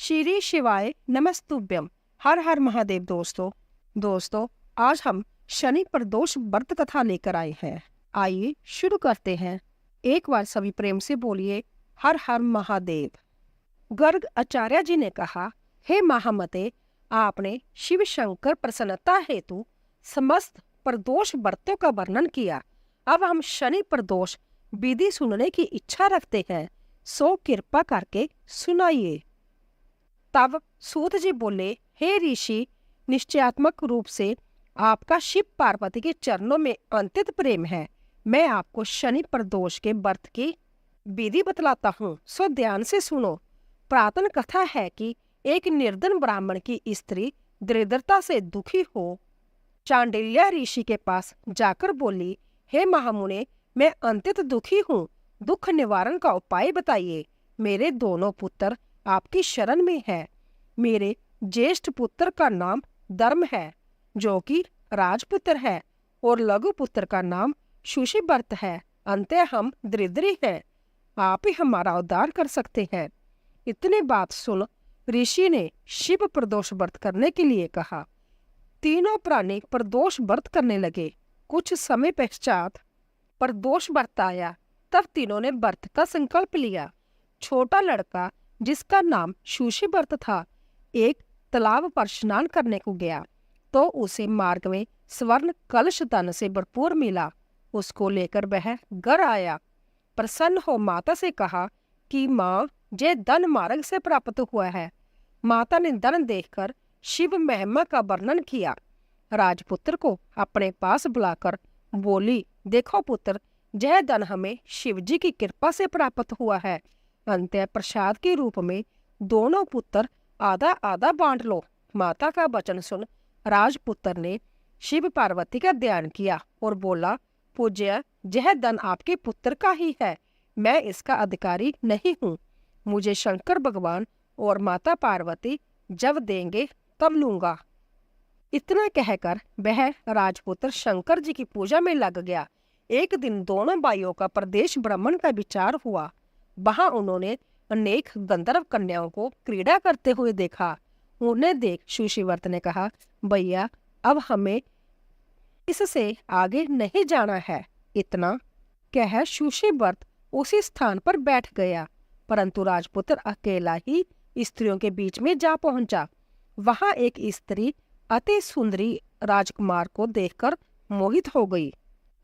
श्री शिवाय नमस्तुभ्यम। हर हर महादेव। दोस्तों आज हम शनि प्रदोष व्रत कथा लेकर आए हैं। आइए शुरू करते हैं। एक बार सभी प्रेम से बोलिए हर हर महादेव। गर्ग आचार्य जी ने कहा, हे महामते, आपने शिव शंकर प्रसन्नता हेतु समस्त प्रदोष व्रतों का वर्णन किया। अब हम शनि प्रदोष विधि सुनने की इच्छा रखते हैं, सो कृपा करके सुनाइए। तब सूत जी बोले, हे ऋषि, निश्चयात्मक रूप से आपका शिव पार्वती के चरणों में अंतित प्रेम है। मैं आपको शनि प्रदोष के व्रत की विधि बतलाता हूँ, सो ध्यान से सुनो। प्रातन कथा है कि एक निर्धन ब्राह्मण की स्त्री दरिद्रता से दुखी हो चांडिल्य ऋषि के पास जाकर बोली, हे महामुने, मैं अंतित दुखी हूँ, दुख निवारण का उपाय बताइए। मेरे दोनों पुत्र आपकी शरण में है। मेरे ज्येष्ठ पुत्र का नाम धर्म है, जो कि राजपुत्र है, और लघु पुत्र का नाम शुशिव्रत है। अंतः हम दरिद्री हैं, आप ही हमारा उद्धार कर सकते हैं। इतनी बात सुन ऋषि ने शिव प्रदोष व्रत करने के लिए कहा। तीनों प्राणी प्रदोष व्रत करने लगे। कुछ समय पश्चात प्रदोष व्रत आया। तब तीनों ने व्रत का संकल्प लिया। छोटा लड़का, जिसका नाम शुशिव्रत था, एक तालाब पर स्नान करने को गया तो उसे मार्ग में स्वर्ण कलश धन से भरपूर मिला। उसको लेकर वह घर आया। प्रसन्न हो माता से कहा कि माँ, ये धन मार्ग से प्राप्त हुआ है। माता ने धन देखकर शिव महिमा का वर्णन किया। राजपुत्र को अपने पास बुलाकर बोली, देखो पुत्र, यह धन हमें शिवजी की कृपा से प्राप्त हुआ है। अंत्य प्रसाद के रूप में दोनों पुत्र आधा आधा बांट लो। माता का वचन सुन राजपुत्र ने शिव पार्वती का ध्यान किया और बोला, पूज्य, यह धन आपके पुत्र का ही है, मैं इसका अधिकारी नहीं हूँ। मुझे शंकर भगवान और माता पार्वती जब देंगे तब लूंगा। इतना कहकर वह राजपुत्र शंकर जी की पूजा में लग गया। एक दिन दोनों भाइयों का प्रदेश भ्रमण का विचार हुआ। वहां उन्होंने अनेक गंधर्व कन्याओं को क्रीड़ा करते हुए देखा। उन्हें देख शुशिव्रत ने कहा, भैया, अब हमें इससे आगे नहीं जाना है। इतना कह शुशिव्रत उसी स्थान पर बैठ गया, परंतु राजपुत्र अकेला ही स्त्रियों के बीच में जा पहुंचा। वहां एक स्त्री अति सुंदरी राजकुमार को देखकर मोहित हो गई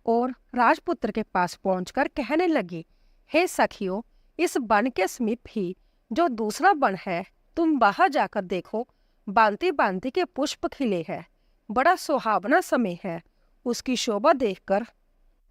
और राजपुत्र के पास पहुंचकर कहने लगी, हे सखियों, इस वन के समीप ही जो दूसरा वन है, तुम बाहर जाकर देखो। बांति बांति के पुष्प खिले हैं, बड़ा सुहावना समय है। उसकी शोभा देखकर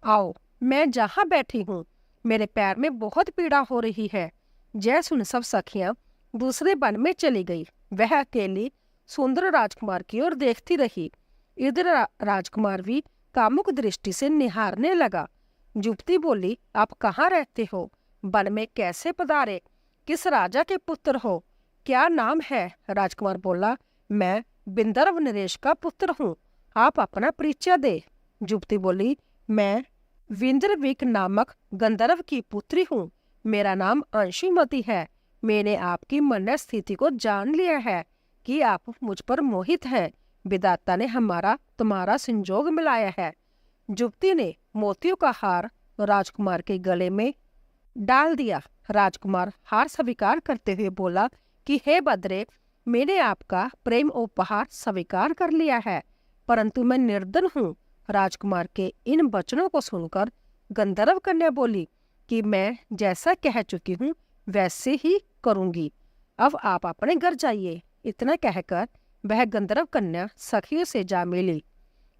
आओ। मैं जहाँ बैठी हूँ, मेरे पैर में बहुत पीड़ा हो रही है। जय सुन सब सखियां दूसरे वन में चली गई। वह अकेली सुंदर राजकुमार की ओर देखती रही। इधर राजकुमार भी कामुक दृष्टि से निहारने लगा। युवती बोली, आप कहाँ रहते हो? वन में कैसे पधारे? किस राजा के पुत्र हो? क्या नाम है? राजकुमार बोला, मैं विंदर्भ नरेश का पुत्र हूँ, आप अपना परिचय दे। युवती बोली, मैं विंद्रविक नामक गंधर्व की पुत्री हूँ। मेरा नाम अंशुमती है। मैंने आपकी मन स्थिति को जान लिया है कि आप मुझ पर मोहित हैं। विधाता ने हमारा तुम्हारा संजोग मिलाया है। युवती ने मोतियों का हार राजकुमार के गले में डाल दिया। राजकुमार हार स्वीकार करते हुए बोला कि हे बद्रे, मैंने आपका प्रेम उपहार स्वीकार कर लिया है, परंतु मैं निर्धन हूँ। राजकुमार के इन वचनों को सुनकर गंधर्व कन्या बोली कि मैं जैसा कह चुकी हूँ वैसे ही करूंगी। अब आप अपने घर जाइए। इतना कहकर वह गंधर्व कन्या सखियों से जा मिली।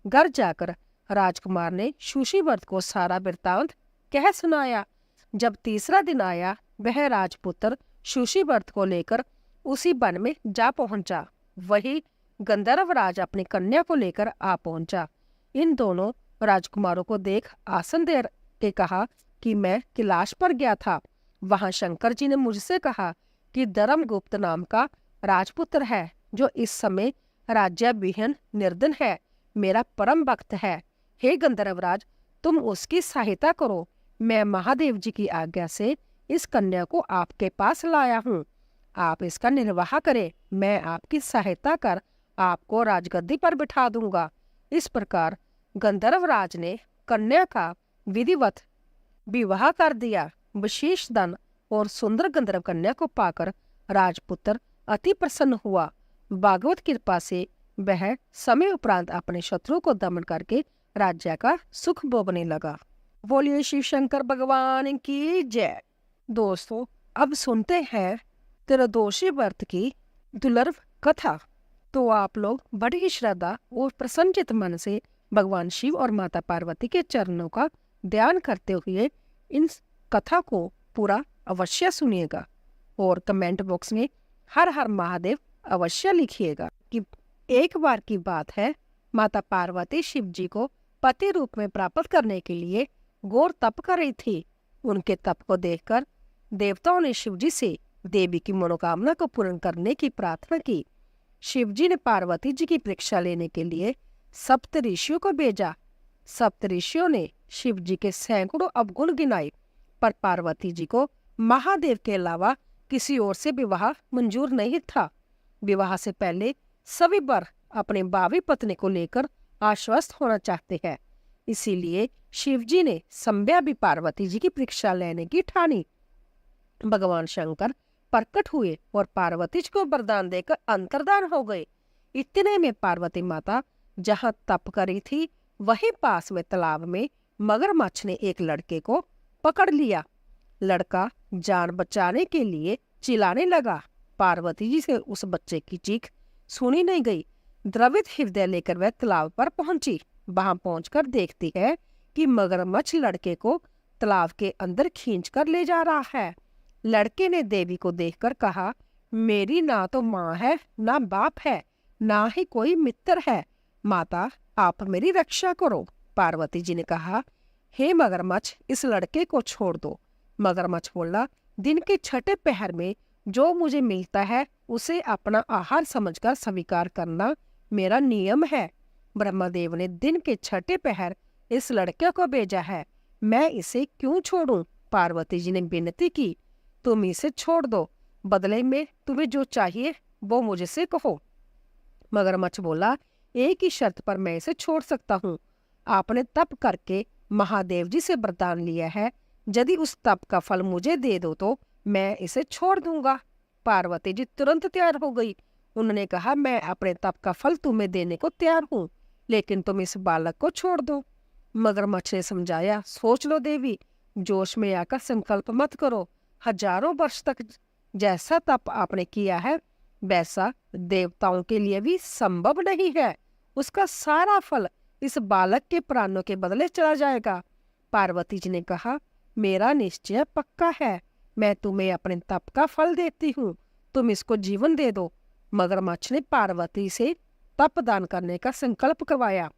घर जाकर राजकुमार ने शुशिव्रत को सारा वृत्तांत कह सुनाया। जब तीसरा दिन आया, वह राजपुत्र शुशिव्रत को लेकर उसी वन में जा पहुंचा। वही गंधर्व राज अपनी कन्या को लेकर आ पहुंचा। इन दोनों राजकुमारों को देख आसन दे के कहा कि मैं कैलाश पर गया था। वहां शंकर जी ने मुझसे कहा कि धर्मगुप्त नाम का राजपुत्र है, जो इस समय राज्याभिहन निर्धन है, मेरा परम भक्त है। हे गंधर्वराज, तुम उसकी सहायता करो। मैं महादेव जी की आज्ञा से इस कन्या को आपके पास लाया हूँ। आप इसका निर्वाह करें, मैं आपकी सहायता कर आपको राजगद्दी पर बिठा दूंगा। इस प्रकार गंधर्वराज ने कन्या का विधिवत विवाह कर दिया। विशेष धन और सुंदर गंधर्व कन्या को पाकर राजपुत्र अति प्रसन्न हुआ। भागवत कृपा से वह समय उपरांत अपने शत्रु को दमन करके राज्य का सुख भोगने लगा। बोलिए शिव शंकर भगवान की जय। दोस्तों, अब सुनते हैं त्रिदोषी व्रत की दुर्लभ कथा। तो आप लोग बड़ी ही श्रद्धा और प्रसन्नचित मन से भगवान शिव और माता पार्वती के चरणों का ध्यान करते हुए इन कथा को पूरा अवश्य सुनिएगा और कमेंट बॉक्स में हर हर महादेव अवश्य लिखिएगा। कि एक बार की बात है, माता पार्वती शिव जी को पति रूप में प्राप्त करने के लिए घोर तप कर रही थी। उनके तप को देखकर देवताओं ने शिव जी से देवी की मनोकामना को पूर्ण करने की प्रार्थना की। शिव जी ने पार्वती जी की परीक्षा लेने के लिए सप्त ऋषियों को भेजा। सप्त ऋषियों ने शिव जी के सैकड़ों अवगुण गिनाए, पर पार्वती जी को महादेव के अलावा किसी और से विवाह मंजूर नहीं था। विवाह से पहले सभी वर अपने भावी पत्नी को लेकर आश्वस्त होना चाहते हैं, इसीलिए शिव जी ने संध्या भी पार्वती जी की परीक्षा लेने की ठानी। भगवान शंकर प्रकट हुए और पार्वती जी को वरदान देकर अंतर्धान हो गए। इतने में पार्वती माता जहां तप करी थी, वहीं पास में तालाब में मगरमच्छ ने एक लड़के को पकड़ लिया। लड़का जान बचाने के लिए चिल्लाने लगा। पार्वती जी से उस बच्चे की चीख सुनी नहीं गई। द्रवित हृदय लेकर वह तालाब पर पहुंची। वहां पहुंचकर देखती है कि मगरमच्छ लड़के को तालाब के अंदर खींचकर ले जा रहा है। लड़के ने देवी को देखकर कहा, मेरी ना तो माँ है, ना बाप है, ना ही कोई मित्र है। माता, आप मेरी रक्षा करो। पार्वती जी ने कहा, हे मगरमच्छ, इस लड़के को छोड़ दो। मगरमच्छ बोला, दिन के छठे पहर में जो मुझे मिलता है उसे अपना आहार समझकर स्वीकार करना मेरा नियम है। ब्रह्मदेव ने दिन के छठे पहर इस लड़के को भेजा है, मैं इसे क्यों छोड़ूं? पार्वती जी ने विनती की, तुम इसे छोड़ दो, बदले में तुम्हें जो चाहिए वो मुझसे कहो। मगरमच्छ बोला, एक ही शर्त पर मैं इसे छोड़ सकता हूँ। आपने तप करके महादेव जी से वरदान लिया है, यदि उस तप का फल मुझे दे दो तो मैं इसे छोड़ दूंगा। पार्वती जी तुरंत तैयार हो गई। उन्होंने कहा, मैं अपने तप का फल तुम्हें देने को तैयार हूँ, लेकिन तुम इस बालक को छोड़ दो। मगरमच्छ ने समझाया, सोच लो देवी, जोश में आकर संकल्प मत करो। हजारों वर्ष तक जैसा तप आपने किया है वैसा देवताओं के लिए भी संभव नहीं है। उसका सारा फल इस बालक के प्राणों के बदले चला जाएगा। पार्वती जी ने कहा, मेरा निश्चय पक्का है, मैं तुम्हें अपने तप का फल देती हूँ, तुम इसको जीवन दे दो। मगरमच्छ ने पार्वती से तप दान करने का संकल्प करवाया।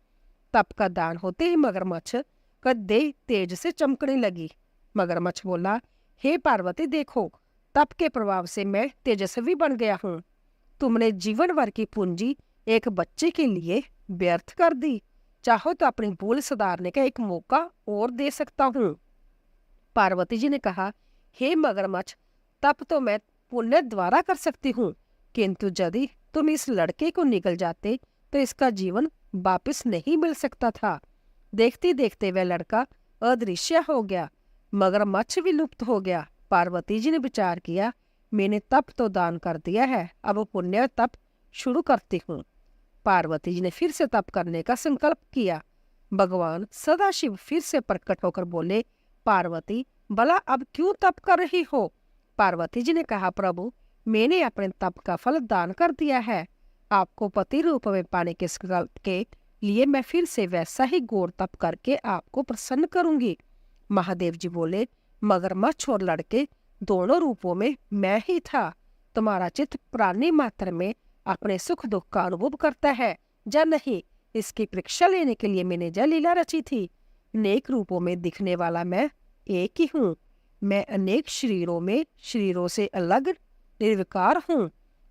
तप का दान होते ही मगरमच्छ का देह तेज से चमकने लगी। मगरमच्छ बोला, हे पार्वती, देखो, तप के प्रभाव से मैं तेजस्वी बन गया हूँ। तुमने जीवन भर की पूंजी एक बच्चे के लिए व्यर्थ कर दी। चाहो तो अपनी भूल सुधारने का एक मौका और दे सकता हूँ। पार्वती जी ने कहा, हे मगरमच्छ, तप तो मैं पुण्य द्वारा कर सकती हूँ, किंतु यदि तुम इस लड़के को निगल जाते तो इसका जीवन वापस नहीं मिल सकता था। देखते देखते वह लड़का अदृश्य हो गया। मगरमच्छ भी लुप्त हो गया। पार्वती जी ने विचार किया, मैंने तप तो दान कर दिया है, अब पुण्य तप शुरू करती हूँ। पार्वती जी ने फिर से तप करने का संकल्प किया। भगवान सदाशिव फिर से प्रकट होकर बोले, पार्वती, भला अब क्यों तप कर रही हो? पार्वती जी ने कहा, प्रभु, मैंने अपने तप का फल दान कर दिया है। आपको पति रूप में पाने के संकल्प के लिए मैं फिर से वैसा ही घोर तप करके आपको प्रसन्न करूंगी। महादेव जी बोले, मगरमच्छ और लड़के दोनों रूपों में मैं ही था। तुम्हारा चित्त प्राणी मात्र में अपने सुख दुख का अनुभव करता है या नहीं, इसकी परीक्षा लेने के लिए मैंने यह लीला रची थी। अनेक रूपों में दिखने वाला मैं एक ही हूँ। मैं अनेक शरीरों में शरीरों से अलग निर्विकार हूँ।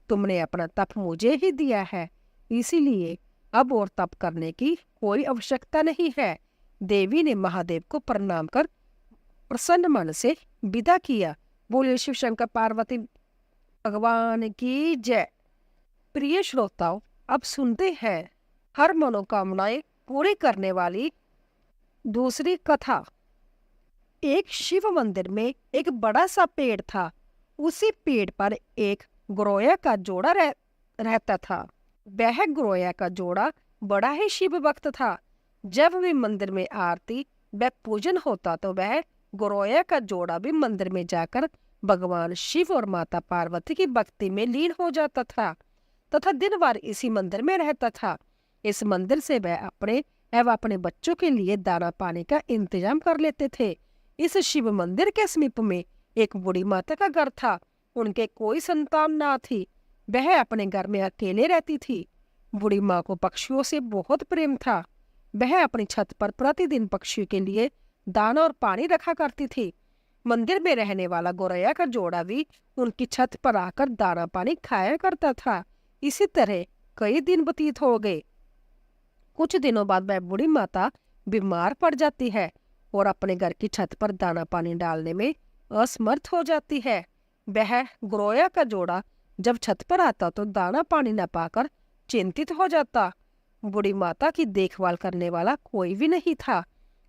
तुमने अपना तप मुझे ही दिया है, इसीलिए अब और तप करने की कोई आवश्यकता नहीं है। देवी ने महादेव को प्रणाम कर प्रसन्न मन से विदा किया। बोले शिव शंकर पार्वती भगवान की जय। प्रिय श्रोताओं, अब सुनते हैं हर मनोकामनाएं पूरी करने वाली दूसरी कथा। एक शिव मंदिर में एक बड़ा सा पेड़ था। उसी पेड़ पर एक गौरैया का जोड़ा रहता था। वह गौरैया का जोड़ा बड़ा ही शिव भक्त था। जब भी मंदिर में आरती व पूजन होता तो वह गौरैया का जोड़ा भी मंदिर में जाकर भगवान शिव और माता पार्वती की भक्ति में लीन हो जाता था तथा दिन भर इसी मंदिर में रहता था। इस मंदिर से वह अपने एवं अपने बच्चों के लिए दाना पानी का इंतजाम कर लेते थे। इस शिव मंदिर के समीप में एक बूढ़ी माता का घर था। उनके कोई संतान ना थी। वह अपने घर में अकेले रहती थी। बूढ़ी माँ को पक्षियों से बहुत प्रेम था। वह अपनी छत पर प्रतिदिन पक्षियों के लिए दाना और पानी रखा करती थी। मंदिर में रहने वाला गौरैया का जोड़ा भी उनकी छत पर आकर दाना पानी खाया करता था। इसी तरह कई दिन व्यतीत हो गए। कुछ दिनों बाद वह बूढ़ी माता बीमार पड़ जाती है और अपने घर की छत पर दाना पानी डालने में असमर्थ हो जाती है। वह गौरैया का जोड़ा जब छत पर आता तो दाना पानी न पाकर चिंतित हो जाता। बूढ़ी माता की देखभाल करने वाला कोई भी नहीं था।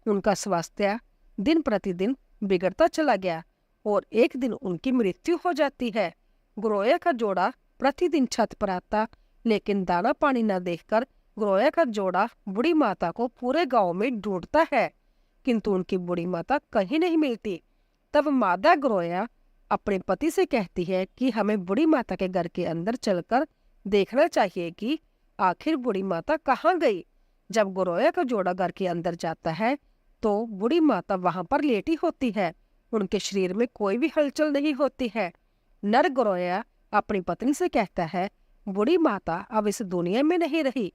उनका स्वास्थ्य दिन प्रतिदिन बिगड़ता चला गया और एक दिन उनकी मृत्यु हो जाती है। गौरैया का जोड़ा प्रतिदिन छत पर आता, लेकिन दाना पानी न देखकर गौरैया का जोड़ा बूढ़ी माता को पूरे गांव में ढूंढता है, किंतु उनकी बूढ़ी माता कहीं नहीं मिलती। तब मादा गौरैया अपने पति से कहती है कि हमें बूढ़ी माता के घर के अंदर चलकर देखना चाहिए कि आखिर बूढ़ी माता कहाँ गई। जब गौरैया का जोड़ा घर के अंदर जाता है तो बूढ़ी माता वहां पर लेटी होती है। उनके शरीर में कोई भी हलचल नहीं होती है। नर गौरैया अपनी पत्नी से कहता है, बूढ़ी माता अब इस दुनिया में नहीं रही।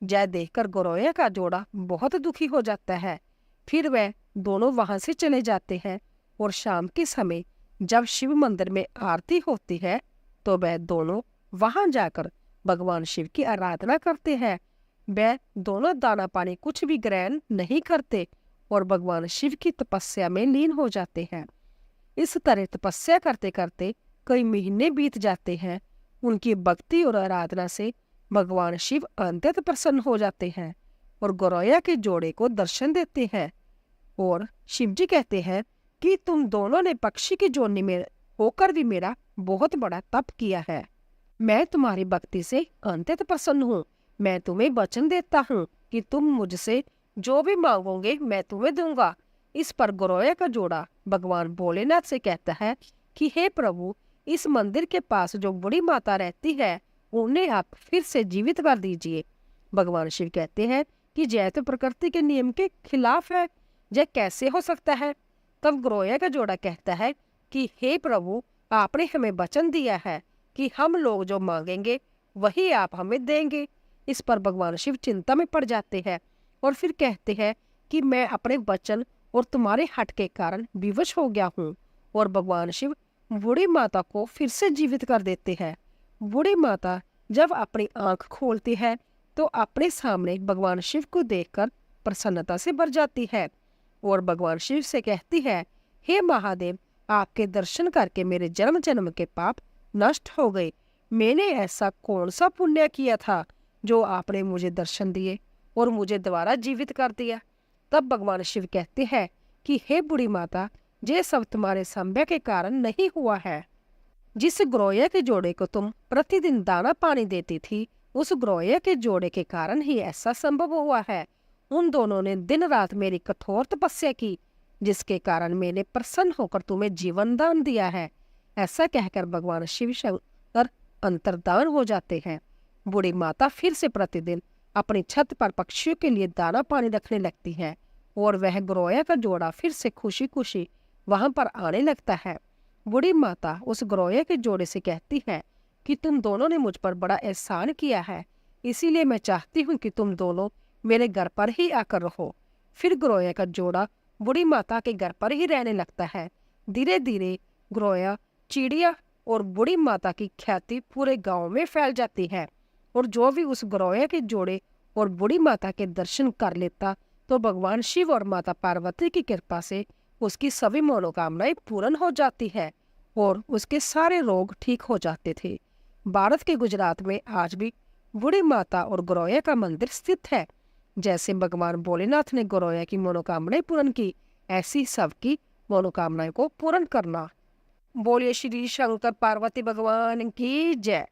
जय देखकर गौरैया का जोड़ा बहुत दुखी हो जाता है। फिर वह दोनों वहां से चले जाते हैं और शाम के समय जब शिव मंदिर में आरती होती है तो वह दोनों वहां जाकर भगवान शिव की आराधना करते हैं। वह दोनों दाना पानी कुछ भी ग्रहण नहीं करते और भगवान शिव की तपस्या में लीन हो जाते हैं। इस तरह तपस्या करते करते कई महीने बीत जाते हैं। उनकी भक्ति और आराधना से भगवान शिव अत्यंत प्रसन्न हो जाते हैं और गौरैया के जोड़े को दर्शन देते हैं। और शिव जी कहते हैं कि तुम दोनों ने पक्षी की जोनी में होकर भी मेरा बहुत बड़ा तप किया है। मैं तुम्हारी भक्ति से अत्यंत प्रसन्न हूँ। मैं तुम्हें वचन देता हूँ कि तुम मुझसे जो भी मांगोगे मैं तुम्हें दूंगा। इस पर गौरैया का जोड़ा भगवान भोलेनाथ से कहता है कि हे प्रभु, इस मंदिर के पास जो बूढ़ी माता रहती है उन्हें आप फिर से जीवित कर दीजिए। भगवान शिव कहते हैं कि जय तो प्रकृति के नियम के खिलाफ है, जय कैसे हो सकता है। तब गौरैया का जोड़ा कहता है कि हे प्रभु, आपने हमें वचन दिया है कि हम लोग जो मांगेंगे वही आप हमें देंगे। इस पर भगवान शिव चिंता में पड़ जाते हैं और फिर कहते हैं कि मैं अपने वचन और तुम्हारे हट के कारण विवश हो गया हूँ। और भगवान शिव बूढ़ी माता को फिर से जीवित कर देते हैं। बूढ़ी माता जब अपनी आंख खोलती है तो अपने सामने भगवान शिव को देखकर प्रसन्नता से भर जाती है और भगवान शिव से कहती है, हे महादेव, आपके दर्शन करके मेरे जन्म जन्म के पाप नष्ट हो गए। मैंने ऐसा कौन सा पुण्य किया था जो आपने मुझे दर्शन दिए और मुझे दोबारा जीवित कर दिया। तब भगवान शिव कहते हैं कि हे बूढ़ी माता, ये सब तुम्हारे संभय के कारण नहीं हुआ है। जिस गौरैया के जोड़े को तुम प्रतिदिन दाना पानी देती थी, उस गौरैया के जोड़े के कारण ही ऐसा संभव हुआ है। उन दोनों ने दिन रात मेरी कठोर तपस्या की, जिसके कारण मैंने प्रसन्न होकर तुम्हें जीवन दान दिया है। ऐसा कहकर भगवान शिव शंकर अंतर्धान हो जाते हैं। बूढ़ी माता फिर से प्रतिदिन अपनी छत पर पक्षियों के लिए दाना पानी रखने लगती है और वह गौरैया का जोड़ा फिर से खुशी खुशी वहां पर आने लगता है। बूढ़ी माता उस गौरैया के जोड़े से कहती है कि तुम दोनों ने मुझ पर बड़ा एहसान किया है, इसीलिए मैं चाहती हूँ कि तुम दोनों मेरे घर पर ही आकर रहो। फिर गौरैया का जोड़ा बूढ़ी माता के घर पर ही रहने लगता है। धीरे धीरे गौरैया, चिड़िया और बूढ़ी माता की ख्याति पूरे गांव में फैल जाती है और जो भी उस गौरैया के जोड़े और बूढ़ी माता के दर्शन कर लेता तो भगवान शिव और माता पार्वती की कृपा से उसकी सभी मनोकामनाएं पूर्ण हो जाती है और उसके सारे रोग ठीक हो जाते थे। भारत के गुजरात में आज भी बूढ़ी माता और गौरैया का मंदिर स्थित है। जैसे भगवान भोलेनाथ ने गौरैया की मनोकामनाएं पूर्ण की, ऐसी सबकी मनोकामनाएं को पूर्ण करना। बोलिए श्री शंकर पार्वती भगवान की जय।